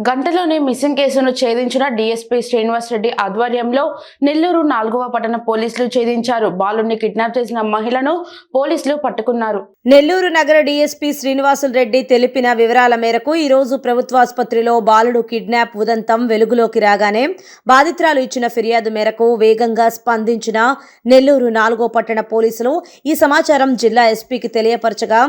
గంటలోనే missing కేసును ఛేదించిన DSP Srinivas Reddy ఆధ్వర్యంలో నెల్లూరు 4వ పట్టణ పోలీసులు ఛేదించారు. బాలుడిని కిడ్నాప్ చేసిన మహిళను పోలీసులు పట్టుకున్నారు. నెల్లూరు నగర డీఎస్పీ శ్రీనివాసులు రెడ్డి తెలిపిన వివరాల మేరకు ఈ రోజు ప్రభుత్వాసుపత్రిలో బాలుడు కిడ్నాప్ ఉదంతం వెలుగులోకి రాగానే బాధితురాలు ఇచ్చిన ఫిర్యాదు మేరకు వేగంగా స్పందించిన నెల్లూరు 4వ పట్టణ పోలీసులు ఈ సమాచారం జిల్లా ఎస్పీకి తెలియపరచగా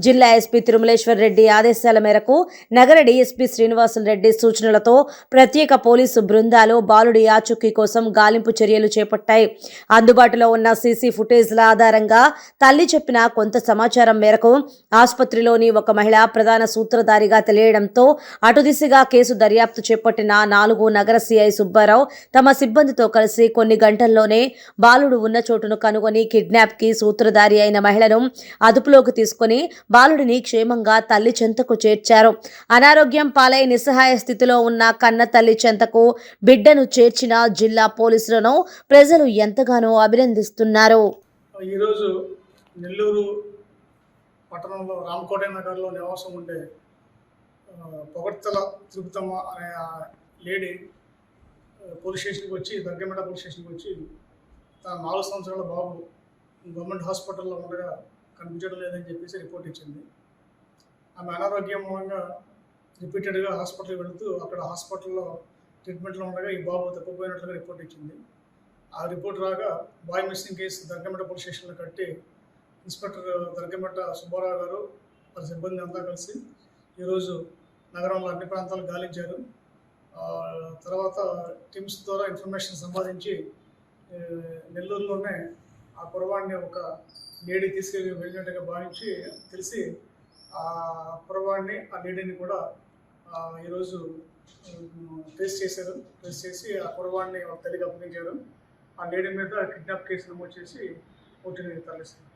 జిల్లా ఎస్పీ తిరుమలేశ్వర్ రెడ్డి ఆదేశాల మేరకు నగర డీఎస్పీ శ్రీనివాసులు రెడ్డి సూచనలతో ప్రత్యేక పోలీసు బృందాలు బాలుడి ఆచూకీ కోసం గాలింపు చర్యలు చేపట్టాయి. అందుబాటులో ఉన్న సీసీ ఫుటేజ్ల ఆధారంగా తల్లి చెప్పిన కొంత సమాచారం మేరకు ఆసుపత్రిలోని ఒక మహిళ ప్రధాన సూత్రధారిగా తెలియడంతో అటు దిశగా కేసు దర్యాప్తు చేపట్టిన 4 నగర సిఐ సుబ్బారావు తమ సిబ్బందితో కలిసి కొన్ని గంటల్లోనే బాలుడు ఉన్న చోటును కనుగొని కిడ్నాప్ కి సూత్రధారి అయిన మహిళను అదుపులోకి తీసుకుని బాలుడిని క్షేమంగా తల్లి చెంతకు చేర్చారు. అనారోగ్యం పాలై నిస్సహాయ స్థితిలో ఉన్న కన్న తల్లి చెంతకు బిడ్డను చేర్చిన జిల్లా పోలీసులను ప్రజలు ఎంతగానో అభినందిస్తున్నారు. ఈరోజు నెల్లూరు పట్టణంలో రామకోట నగర్లో నివాసం ఉండే పొగడ్తల తిరుపతమ్మ అనే లేడీ పోలీస్ స్టేషన్కి వచ్చి దగ్గరమెట పోలీస్ స్టేషన్కి వచ్చి తన 4 సంవత్సరాల బాబు గవర్నమెంట్ హాస్పిటల్లో ఉండగా కనిపించడం లేదని చెప్పేసి రిపోర్ట్ ఇచ్చింది. ఆమె అనారోగ్యం మూలంగా రిపీటెడ్గా హాస్పిటల్కి వెళుతూ అక్కడ హాస్పిటల్లో ట్రీట్మెంట్లో ఉండగా ఈ బాబు తప్పిపోయినట్లుగా రిపోర్ట్ ఇచ్చింది. ఆ రిపోర్ట్ రాగా బాయ్ మిస్సింగ్ కేసు దర్గమెట పోలీస్ స్టేషన్లో కట్టి ఇన్స్పెక్టర్ దర్గమెట సుబ్బారావు గారు వారి సిబ్బంది అంతా కలిసి ఈరోజు నగరంలో అన్ని ప్రాంతాలు గాలించారు. తర్వాత టీమ్స్ ద్వారా ఇన్ఫర్మేషన్ సంపాదించి నెల్లూరులోనే ఆ కుర్రవాడిని ఒక లేడీ తీసుకెళ్ళి వెళ్ళినట్టుగా భావించి తెలిసి ఆ కుర్రవాడిని ఆ లేడీని కూడా ఈరోజు ట్రేస్ చేశారు. ట్రేస్ చేసి ఆ కుర్రవాడిని తల్లికి అప్పగించారు. ఆ లేడీ మీద కిడ్నాప్ కేసు నమోదు చేసి కోర్టుని తరలిస్తారు.